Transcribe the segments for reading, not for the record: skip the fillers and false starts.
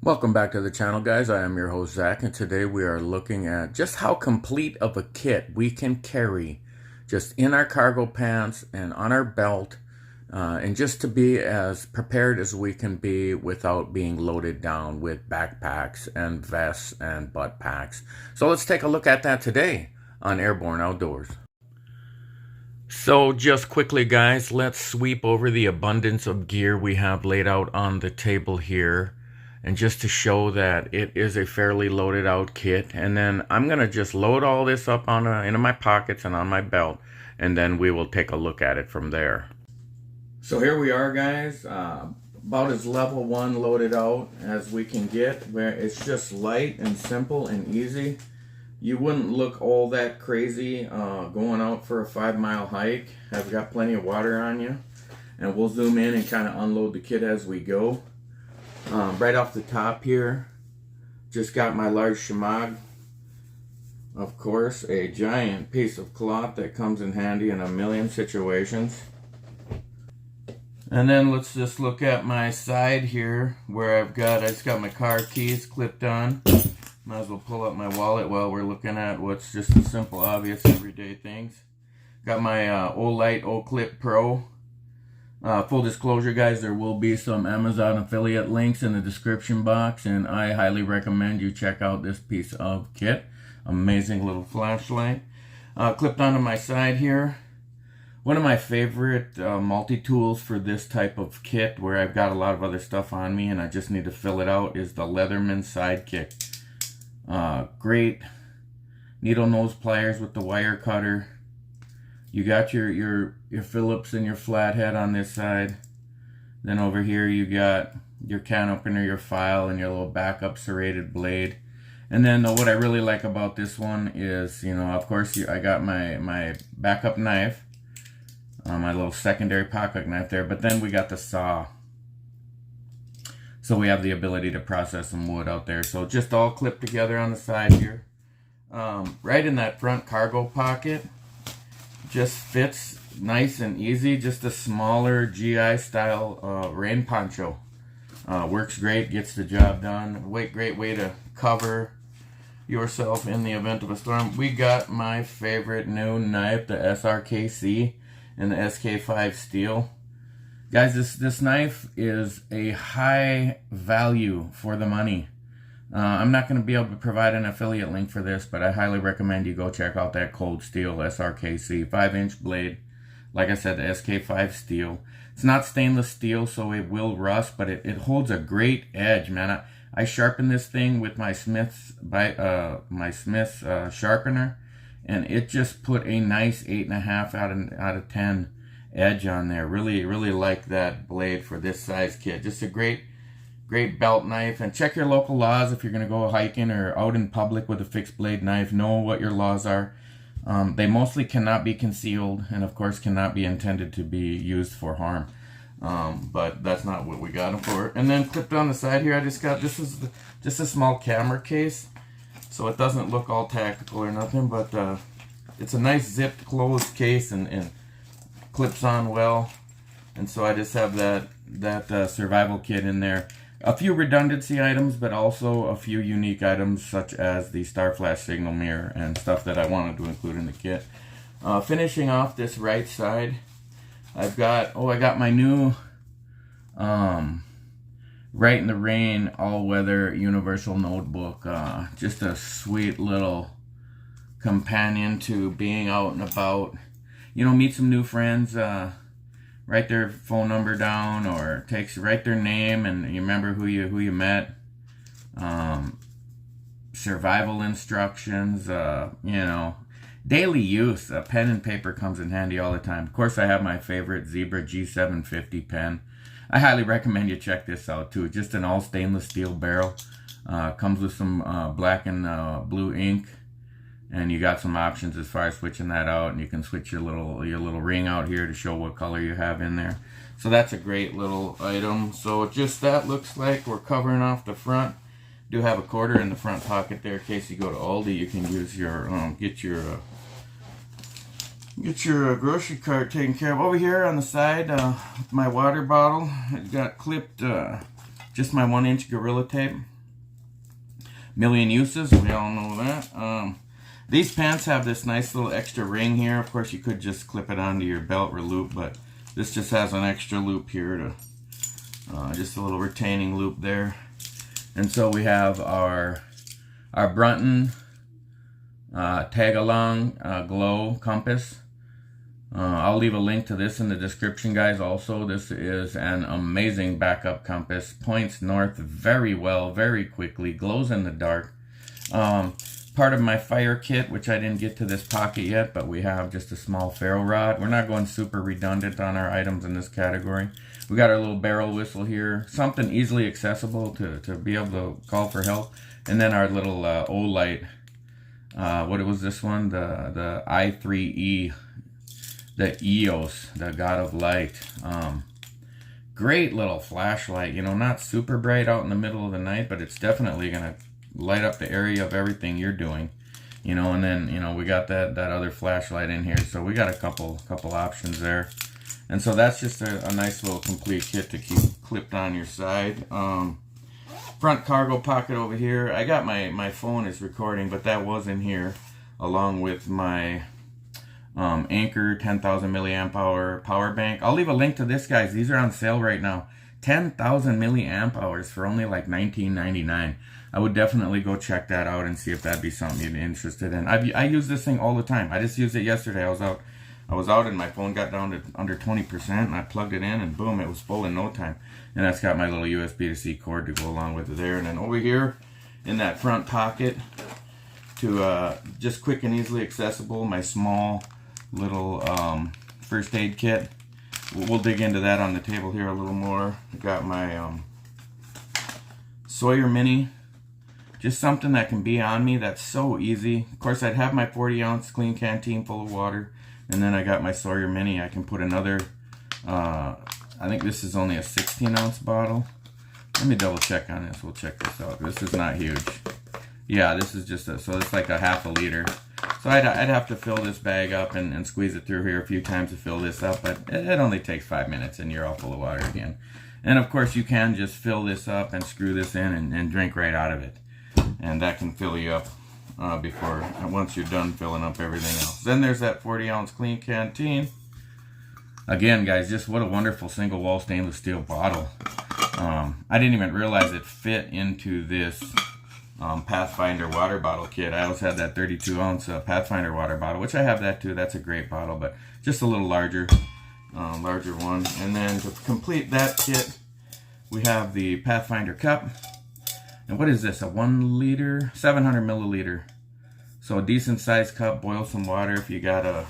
Welcome back to the channel, guys. I am your host, Zach, and today we are looking at just how complete of a kit we can carry just in our cargo pants and on our belt, and just to be as prepared as we can be without being loaded down with backpacks and vests and butt packs. So let's take a look at that today on Airborne Outdoors. So just quickly, guys, let's sweep over the abundance of gear we have laid out on the table here. And just to show that it is a fairly loaded out kit. And then I'm going to just load all this up into my pockets and on my belt. And then we will take a look at it from there. So here we are, guys. About as level 1 loaded out as we can get. Where it's just light and simple and easy. You wouldn't look all that crazy going out for a 5-mile hike. I've got plenty of water on you. And we'll zoom in and kind of unload the kit as we go. Right off the top here, just got my large Shemagh. Of course, a giant piece of cloth that comes in handy in a million situations. And then let's just look at my side here where I just got my car keys clipped on. Might as well pull up my wallet while we're looking at what's just the simple, obvious, everyday things. Got my Olight Oclip Pro. Full disclosure, guys, there will be some Amazon affiliate links in the description box, and I highly recommend you check out this piece of kit. Amazing little flashlight. Clipped onto my side here. One of my favorite multi-tools for this type of kit, where I've got a lot of other stuff on me and I just need to fill it out, is the Leatherman Sidekick. Great needle nose pliers with the wire cutter. You got your Phillips and your flathead on this side. Then over here you got your can opener, your file, and your little backup serrated blade. And then what I really like about this one is, of course, I got my backup knife, my little secondary pocket knife there. But then we got the saw. So we have the ability to process some wood out there. So just all clipped together on the side here. Right in that front cargo pocket. Just fits nice and easy. Just a smaller GI style rain poncho. Works great, gets the job done. Great way to cover yourself in the event of a storm. We got my favorite new knife, the SRKC and the SK5 steel. Guys, this knife is a high value for the money. I'm not going to be able to provide an affiliate link for this, but I highly recommend you go check out that Cold Steel SRKC 5-inch blade. Like I said, the SK5 steel. It's not stainless steel, so it will rust, but it holds a great edge, man. I sharpen this thing with my Smith's sharpener, and it just put a nice 8.5 out of 10 edge on there. Really like that blade for this size kit. Just a great belt knife. And check your local laws if you're going to go hiking or out in public with a fixed blade knife. Know what your laws are. They mostly cannot be concealed, and of course cannot be intended to be used for harm. But that's not what we got them for. And then clipped on the side here, I just got, this is just a small camera case, so it doesn't look all tactical or nothing, but it's a nice zipped closed case and clips on well. And so I just have that survival kit in there. A few redundancy items, but also a few unique items, such as the star flash signal mirror and stuff that I wanted to include in the kit. Finishing off this right side, I got my new Rite in the Rain all-weather universal notebook. Just a sweet little companion to being out and about. Meet some new friends. Write their phone number down, or write their name and you remember who you met. Survival instructions, daily use. A pen and paper comes in handy all the time. Of course, I have my favorite Zebra G750 pen. I highly recommend you check this out too. Just an all stainless steel barrel. Comes with some black and blue ink. And you got some options as far as switching that out, and you can switch your little ring out here to show what color you have in there. So that's a great little item. So just that looks like we're covering off the front. Do have a quarter in the front pocket there in case you go to Aldi. You can use your get your grocery cart taken care of. Over here on the side, my water bottle. It got clipped just my 1-inch Gorilla Tape. million uses. We all know that. These pants have this nice little extra ring here. Of course, you could just clip it onto your belt or loop, but this just has an extra loop here to just a little retaining loop there. And so we have our Brunton tag along glow compass. I'll leave a link to this in the description, guys. Also, this is an amazing backup compass. Points north very well, very quickly, glows in the dark. Part of my fire kit, which I didn't get to this pocket yet, but we have just a small ferro rod. We're not going super redundant on our items in this category. We got our little barrel whistle here, something easily accessible to be able to call for help. And then our little Olight, what was this one? The I3E, the EOS, the God of Light. Great little flashlight, you know, not super bright out in the middle of the night, but it's definitely gonna light up the area of everything you're doing, you know. And then, you know, we got that other flashlight in here, so we got a couple options there. And so that's just a nice little complete kit to keep clipped on your side. Front cargo pocket over here. I got my phone is recording, but that was in here along with my Anchor 10,000 milliamp hour power bank. I'll leave a link to this, guys. These are on sale right now. 10,000 milliamp hours for only like $19.99. I would definitely go check that out and see if that'd be something you'd be interested in. I use this thing all the time. I just used it yesterday. I was out and my phone got down to under 20% and I plugged it in and boom, it was full in no time. And that's got my little USB-C cord to go along with it there. And then over here in that front pocket, to just quick and easily accessible, my small little first aid kit. We'll dig into that on the table here a little more. I got my Sawyer Mini. Just something that can be on me that's so easy. Of course, I'd have my 40-ounce Kleen Canteen full of water. And then I got my Sawyer Mini. I can put another, I think this is only a 16-ounce bottle. Let me double check on this. We'll check this out. This is not huge. Yeah, this is just so it's like a half a liter. So I'd have to fill this bag up and squeeze it through here a few times to fill this up. But it only takes 5 minutes and you're all full of water again. And of course, you can just fill this up and screw this in and drink right out of it. And that can fill you up once you're done filling up everything else. Then there's that 40-ounce Kleen Canteen. Again, guys, just what a wonderful single wall stainless steel bottle. I didn't even realize it fit into this Pathfinder water bottle kit. I also had that 32-ounce Pathfinder water bottle, which I have that too. That's a great bottle, but just a little larger one. And then to complete that kit, we have the Pathfinder cup. And what is this? A 1 liter, 700 milliliter. So a decent sized cup. Boil some water if you gotta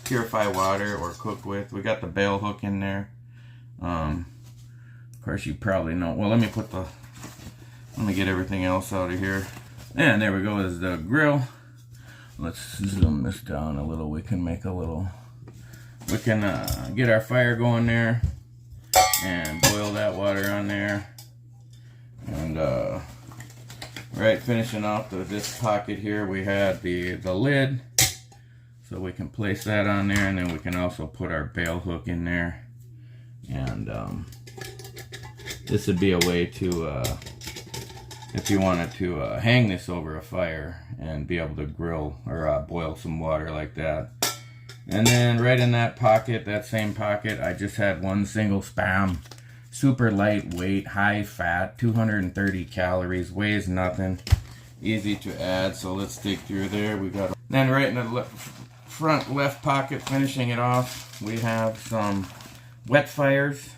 purify water or cook with. We got the bail hook in there. Of course, you probably know. Well, let me get everything else out of here. And there we go, is the grill. Let's zoom this down a little. We can get our fire going there and boil that water on there. And right, finishing off this pocket here, we had the lid, so we can place that on there, and then we can also put our bail hook in there. And this would be a way to if you wanted to hang this over a fire and be able to grill or boil some water like that. And then right in that pocket, that same pocket, I just had one single Spam. Super lightweight, high fat, 230 calories, weighs nothing, easy to add. So let's dig through there. We got, then right in the front left pocket, finishing it off, we have some wet fires.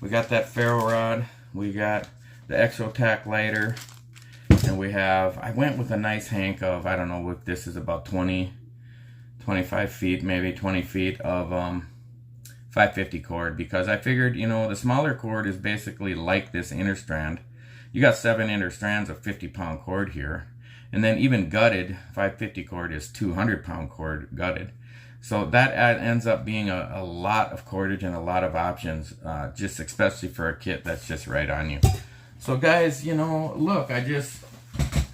We got that ferro rod. We got the ExoTac lighter, and we have, I went with a nice hank of, I don't know what this is, about 25 feet, maybe 20 feet of 550 cord, because I figured, you know, the smaller cord is basically like this inner strand. You got 7 inner strands of 50-pound cord here, and then even gutted 550 cord is 200-pound cord gutted. So that ends up being a lot of cordage and a lot of options, just especially for a kit that's just right on you. So guys, you know, look, I just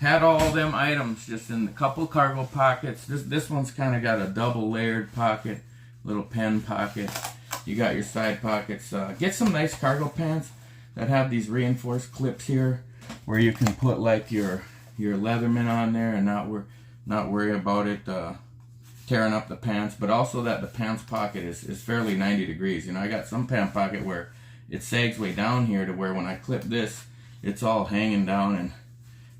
had all them items just in a couple cargo pockets. This one's kind of got a double layered pocket, little pen pocket. You got your side pockets. Get some nice cargo pants that have these reinforced clips here where you can put like your your Leatherman on there and not worry about it tearing up the pants, but also that the pants pocket is fairly 90 degrees. You know, I got some pant pocket where it sags way down here to where when I clip this, it's all hanging down, and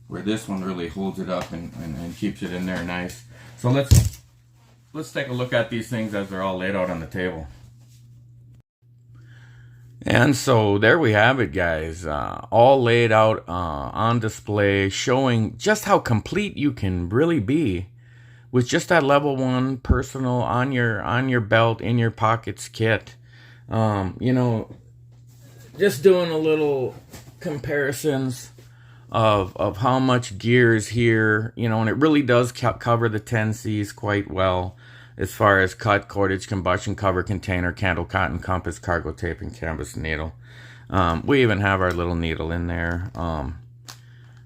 where this one really holds it up and keeps it in there nice. So let's take a look at these things as they're all laid out on the table. And so there we have it, guys, all laid out on display, showing just how complete you can really be with just that level 1 personal on your belt, in your pockets kit. You know, just doing a little comparisons of how much gear is here, you know, and it really does cover the 10 C's quite well, as far as cut, cordage, combustion, cover, container, candle, cotton, compass, cargo tape, and canvas needle. We even have our little needle in there.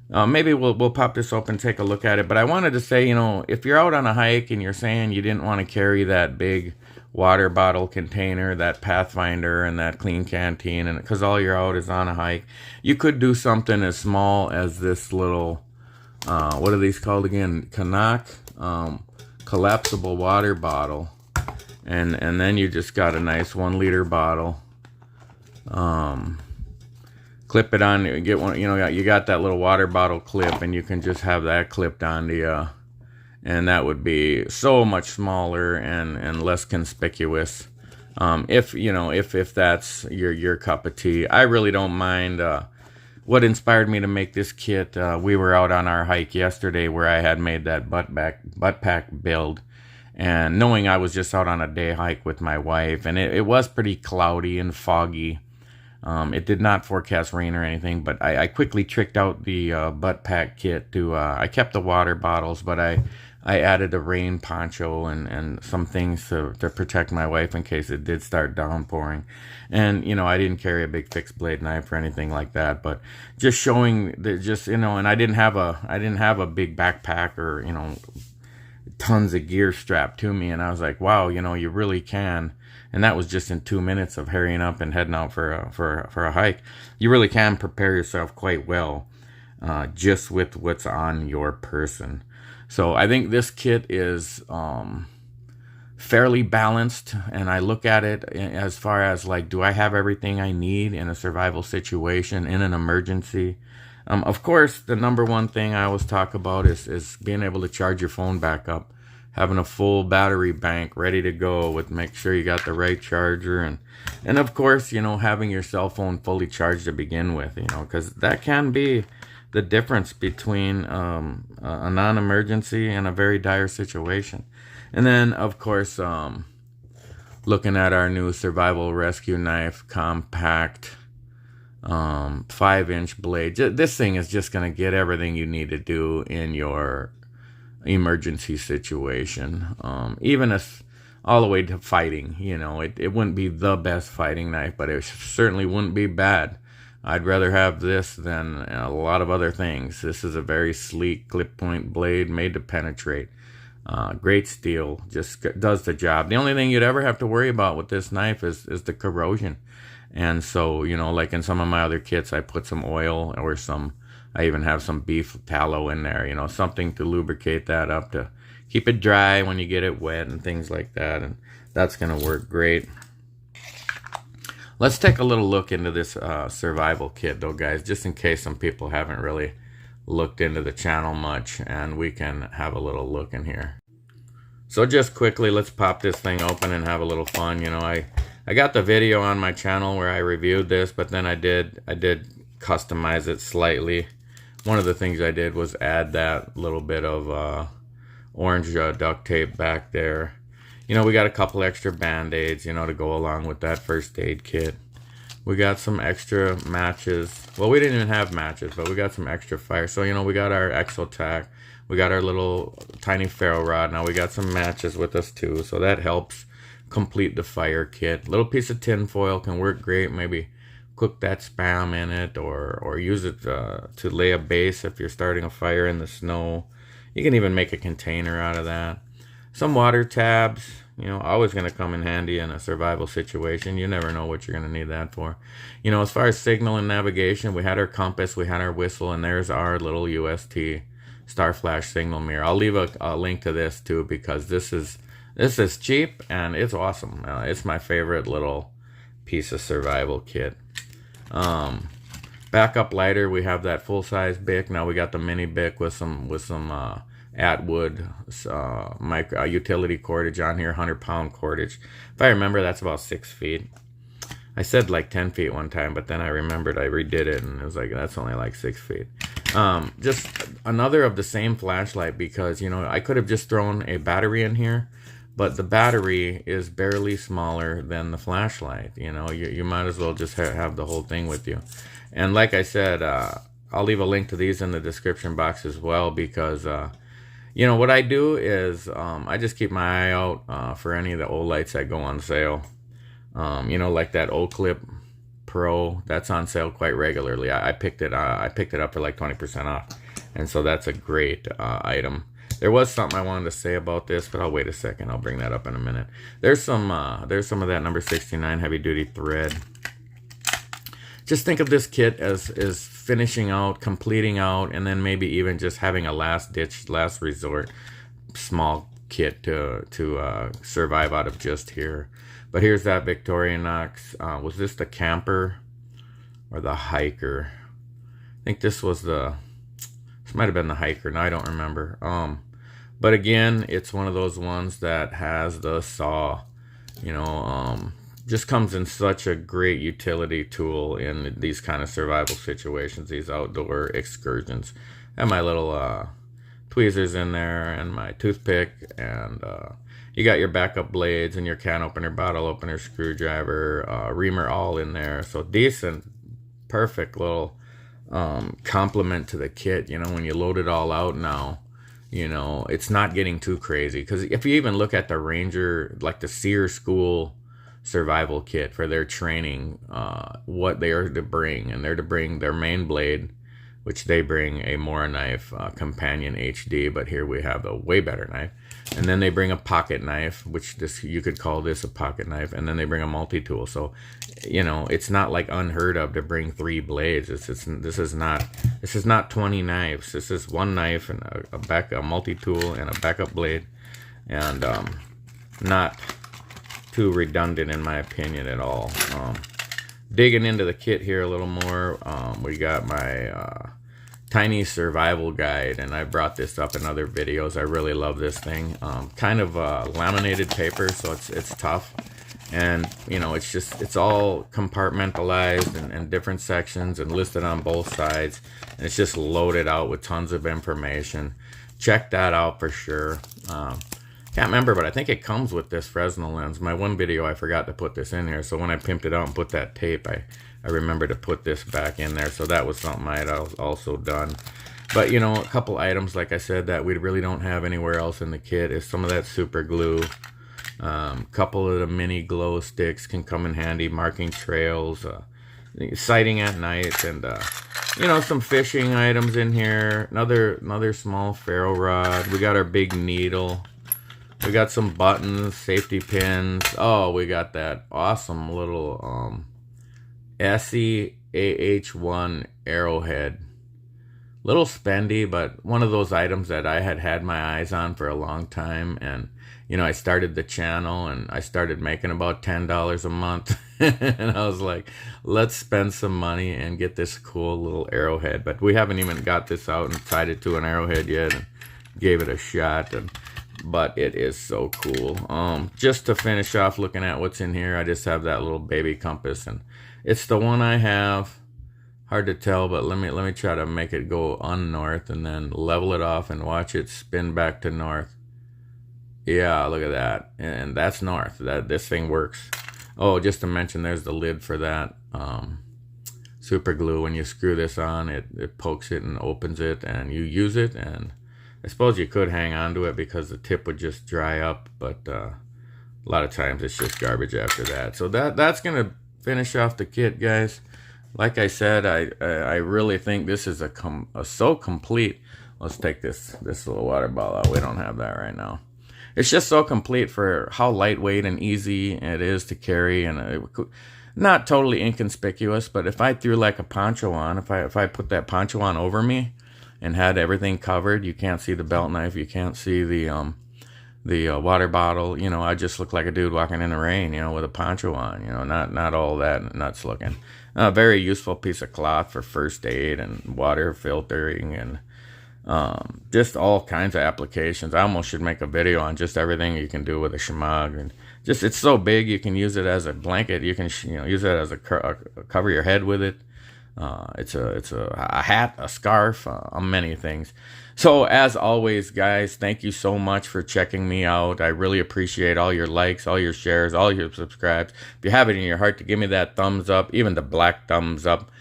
Maybe we'll pop this open and take a look at it. But I wanted to say, you know, if you're out on a hike and you're saying you didn't want to carry that big water bottle container, that Pathfinder, and that Kleen Canteen, and because all you're out is on a hike, you could do something as small as this little, what are these called again? Canuck. Collapsible water bottle, and then you just got a nice 1 liter bottle. Clip it on, you get one, you know, you got that little water bottle clip, and you can just have that clipped onto you, and that would be so much smaller and less conspicuous. If you know, if that's your cup of tea. I really don't mind. What inspired me to make this kit, we were out on our hike yesterday where I had made that butt pack build, and knowing I was just out on a day hike with my wife, and it was pretty cloudy and foggy. It did not forecast rain or anything, but I quickly tricked out the butt pack kit to, I kept the water bottles, but I added a rain poncho and some things to protect my wife in case it did start downpouring. And, you know, I didn't carry a big fixed blade knife or anything like that, but just showing that, just, you know, and I didn't have a big backpack or, you know, tons of gear strapped to me. And I was like, wow, you know, you really can. And that was just in 2 minutes of hurrying up and heading out for a hike. You really can prepare yourself quite well, just with what's on your person. So I think this kit is fairly balanced, and I look at it as far as like, do I have everything I need in a survival situation, in an emergency? Of course, the number one thing I always talk about is being able to charge your phone back up, having a full battery bank ready to go, with make sure you got the right charger, and of course, you know, having your cell phone fully charged to begin with, you know, because that can be the difference between a non-emergency and a very dire situation. And then, of course, looking at our new survival rescue knife, compact, 5-inch blade. This thing is just going to get everything you need to do in your emergency situation. Even if all the way to fighting, you know, it wouldn't be the best fighting knife, but it certainly wouldn't be bad. I'd rather have this than a lot of other things. This is a very sleek clip point blade made to penetrate. Great steel, just does the job. The only thing you'd ever have to worry about with this knife is the corrosion. And so, you know, like in some of my other kits, I put some oil or I even have some beef tallow in there, you know, something to lubricate that up to keep it dry when you get it wet and things like that. And that's going to work great. Let's take a little look into this survival kit, though, guys, just in case some people haven't really looked into the channel much, and we can have a little look in here. So just quickly, let's pop this thing open and have a little fun. You know, I got the video on my channel where I reviewed this, but then I did customize it slightly. One of the things I did was add that little bit of orange duct tape back there. You know, we got a couple extra band-aids, you know, to go along with that first aid kit. We got some extra matches. Well, we didn't even have matches, but we got some extra fire. So, you know, we got our ExoTac. We got our little tiny ferro rod. Now we got some matches with us too. So that helps complete the fire kit. Little piece of tin foil can work great. Maybe cook that Spam in it, or use it to lay a base if you're starting a fire in the snow. You can even make a container out of that. Some water tabs, you know, always going to come in handy in a survival situation. You never know what you're going to need that for. You know, as far as signal and navigation, we had our compass, we had our whistle, and there's our little UST star flash signal mirror. I'll leave a link to this too, because this is cheap and it's awesome. It's my favorite little piece of survival kit. Backup lighter, we have that full-size Bic. Now we got the mini Bic with some Atwood utility cordage on here, 100-pound cordage. If I remember, that's about 6 feet. I said like 10 feet one time, but then I remembered I redid it, and it was like, that's only like 6 feet. Just another of the same flashlight, because, you know, I could have just thrown a battery in here, but the battery is barely smaller than the flashlight. You know, you might as well just have the whole thing with you. And like I said, I'll leave a link to these in the description box as well, because, you know, what I do is I just keep my eye out for any of the Olights that go on sale. You know, like that Oclip Pro, that's on sale quite regularly. I picked it up for like 20% off, and so that's a great item. There was something I wanted to say about this, but I'll wait a second. I'll bring that up in a minute. There's some of that number 69 heavy duty thread. Just think of this kit as finishing out, completing out, and then maybe even just having a last ditch, last resort small kit to survive out of just here. But here's that Victorinox. Was this the camper or the hiker? I think this was this might have been the hiker. No, I don't remember. But again, it's one of those ones that has the saw. You know, just comes in such a great utility tool in these kind of survival situations, these outdoor excursions. I have my little tweezers in there and my toothpick, and you got your backup blades and your can opener, bottle opener, screwdriver, reamer all in there. So decent, perfect little complement to the kit. You know, when you load it all out now, you know, it's not getting too crazy. Because if you even look at the Ranger, like the Sears School survival kit for their training, what they are to bring, and they're to bring their main blade, which they bring a Mora knife, Companion HD, but here we have a way better knife. And then they bring a pocket knife, which you could call this a pocket knife, and then they bring a multi-tool. So, you know, it's not like unheard of to bring 3 blades. This is not 20 knives. This is one knife and a multi-tool and a backup blade, and not too redundant in my opinion at all. Digging into the kit here a little more, we got my tiny survival guide, and I brought this up in other videos. I really love this thing. Kind of laminated paper, so it's tough, and you know, it's all compartmentalized and different sections and listed on both sides, and it's just loaded out with tons of information. Check that out for sure. Can't remember, but I think it comes with this Fresnel lens. My one video, I forgot to put this in here, so when I pimped it out and put that tape, I remember to put this back in there. So that was something I had also done. But, you know, a couple items, like I said, that we really don't have anywhere else in the kit is some of that super glue. Couple of the mini glow sticks can come in handy, marking trails, sighting at night, and you know, some fishing items in here. Another small ferro rod. We got our big needle. We got some buttons, safety pins. Oh, we got that awesome little SE AH1 arrowhead. Little spendy, but one of those items that I had my eyes on for a long time. And, you know, I started the channel and I started making about $10 a month. And I was like, let's spend some money and get this cool little arrowhead. But we haven't even got this out and tied it to an arrowhead yet and gave it a shot. But it is so cool. Just to finish off looking at what's in here, I just have that little baby compass, and it's the one I have. Hard to tell, but let me try to make it go un-north and then level it off and watch it spin back to north. Yeah, look at that, and that's north. This thing works. Oh, just to mention, there's the lid for that super glue. When you screw this on, it pokes it and opens it, and you use it. And I suppose you could hang on to it because the tip would just dry up, but a lot of times it's just garbage after that. So that's gonna finish off the kit, guys. Like I said, I really think this is so complete. Let's take this little water bottle out. We don't have that right now. It's just so complete for how lightweight and easy it is to carry, and not totally inconspicuous. But if I threw like a poncho on, if I put that poncho on over me, and had everything covered. You can't see the belt knife. You can't see the water bottle. You know, I just look like a dude walking in the rain, you know, with a poncho on, you know, not all that nuts looking. A very useful piece of cloth for first aid and water filtering and just all kinds of applications. I almost should make a video on just everything you can do with a Shemagh, and just, it's so big you can use it as a blanket. You can, you know, use it as a cover your head with it. It's a hat, a scarf, many things. So as always, guys, thank you so much for checking me out. I really appreciate all your likes, all your shares, all your subscribes. If you have it in your heart to give me that thumbs up, even the black thumbs up,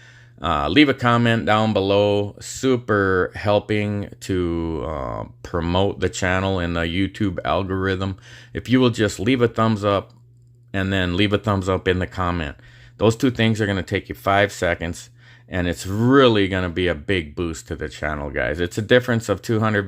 leave a comment down below. Super helping to promote the channel in the YouTube algorithm. If you will just leave a thumbs up and then leave a thumbs up in the comment. Those two things are going to take you 5 seconds. And it's really going to be a big boost to the channel, guys. It's a difference of 200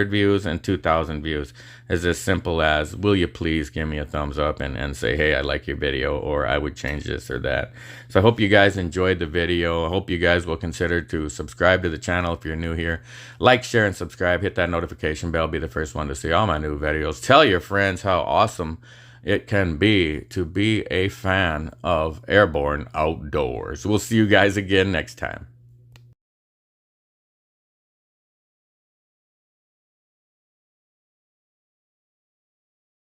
views and 2,000 views. It's as simple as, will you please give me a thumbs up and say, hey, I like your video, or I would change this or that. So I hope you guys enjoyed the video. I hope you guys will consider to subscribe to the channel if you're new here. Like, share, and subscribe. Hit that notification bell. Be the first one to see all my new videos. Tell your friends how awesome it can be to be a fan of airborne outdoors. We'll see you guys again next time.